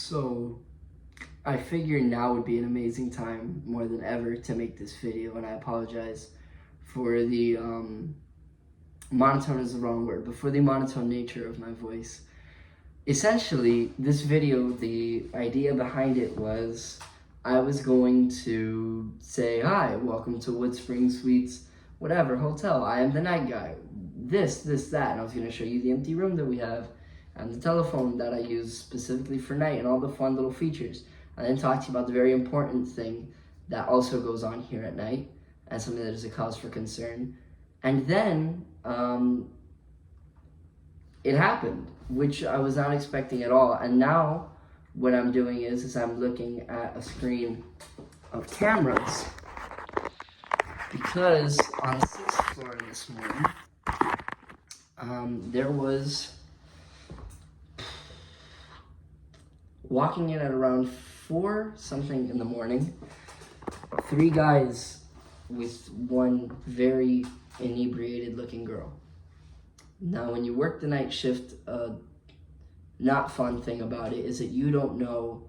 So I figured now would be an amazing time more than ever to make this video, and I apologize for the monotone is the wrong word, but for the monotone nature of my voice. Essentially, this video, the idea behind it was I was going to say, hi, welcome to Wood Spring Suites, whatever, hotel. I am the night guy. This, that. And I was going to show you the empty room that we have and the telephone that I use specifically for night and all the fun little features. And then talk to you about the very important thing that also goes on here at night and something that is a cause for concern. And then it happened, which I was not expecting at all. And now what I'm doing is I'm looking at a screen of cameras, because on the 6th floor this morning, there was, walking in at around 4 something in the morning, 3 guys with one very inebriated looking girl. Now, when you work the night shift, not fun thing about it is that you don't know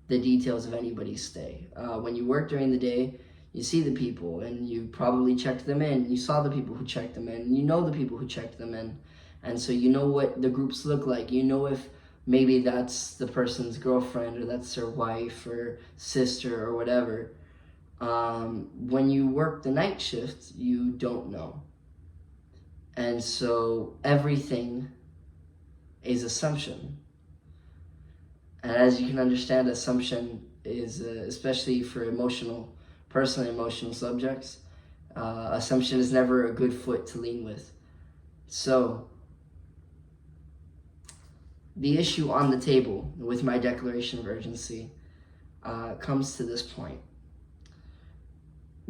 the details of anybody's stay. When you work during the day, you see the people and you probably checked them in. You saw the people who checked them in, and you know the people who checked them in. And so you know what the groups look like. You know if maybe that's the person's girlfriend or that's their wife or sister or whatever. When you work the night shift, you don't know. And so everything is assumption. And as you can understand, assumption is, especially for personally emotional subjects, assumption is never a good foot to lean with. So the issue on the table with my declaration of urgency comes to this point.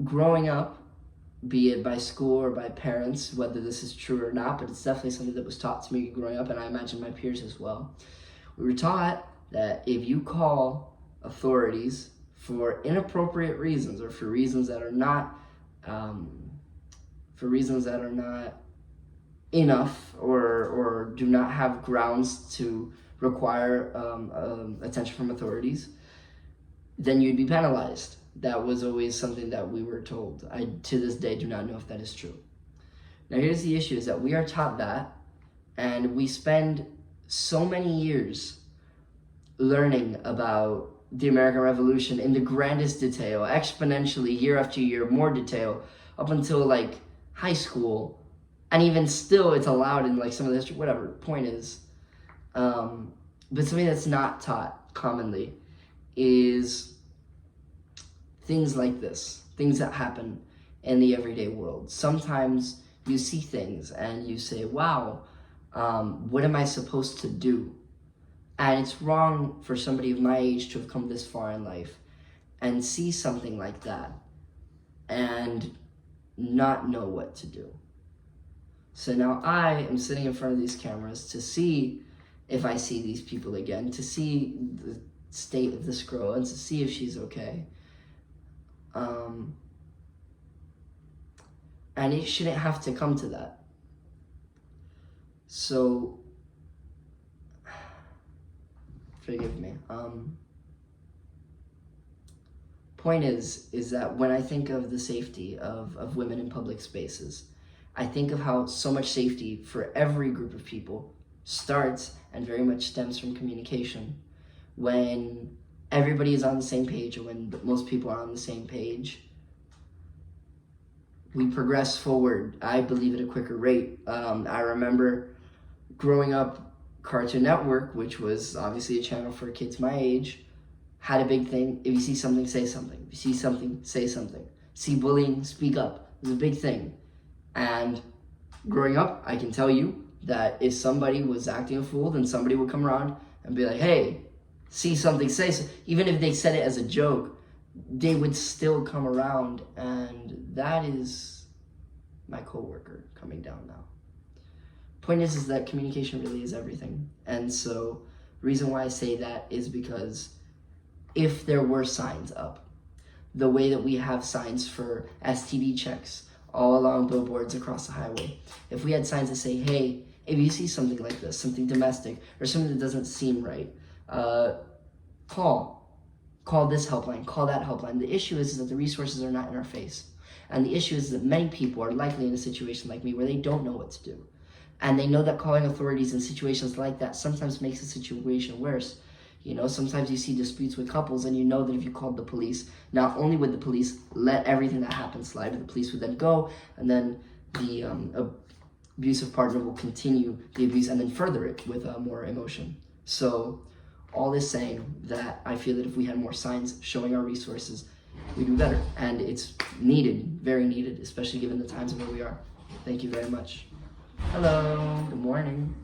Growing up, be it by school or by parents, whether this is true or not, but it's definitely something that was taught to me growing up, and I imagine my peers as well. We were taught that if you call authorities for inappropriate reasons or for reasons that are not enough or do not have grounds to require attention from authorities, then you'd be penalized. That was always something that we were told. I, to this day, do not know if that is true. Now, here's the issue, is that we are taught that, and we spend so many years learning about the American Revolution in the grandest detail, exponentially, year after year, more detail, up until, like, high school, and even still, it's allowed in, like, some of the history, whatever, point is. But something that's not taught commonly is things like this, things that happen in the everyday world. Sometimes you see things and you say, wow, what am I supposed to do? And it's wrong for somebody of my age to have come this far in life and see something like that and not know what to do. So now I am sitting in front of these cameras to see if I see these people again, to see the state of this girl and to see if she's okay. And it shouldn't have to come to that. So, forgive me. Point is that when I think of the safety of women in public spaces, I think of how so much safety for every group of people starts and very much stems from communication. When everybody is on the same page, or when most people are on the same page, we progress forward, I believe, at a quicker rate. I remember growing up, Cartoon Network, which was obviously a channel for kids my age, had a big thing. If you see something, say something. If you see something, say something. See bullying, speak up. It was a big thing. And growing up, I can tell you that if somebody was acting a fool, then somebody would come around and be like, hey, see something, say so. Even if they said it as a joke, they would still come around, and that is my coworker coming down now. Point is that communication really is everything. And so the reason why I say that is because if there were signs up, the way that we have signs for STD checks all along billboards across the highway, if we had signs that say, hey, if you see something like this, something domestic or something that doesn't seem right, Call this helpline, call that helpline. The issue is that the resources are not in our face. And the issue is that many people are likely in a situation like me where they don't know what to do. And they know that calling authorities in situations like that sometimes makes the situation worse. Sometimes you see disputes with couples and you know that if you called the police, not only would the police let everything that happened slide, but the police would then go, and then the abusive partner will continue the abuse and then further it with more emotion. So all this saying that I feel that if we had more signs showing our resources, we'd do better. And it's needed, very needed, especially given the times where we are. Thank you very much. Hello, good morning.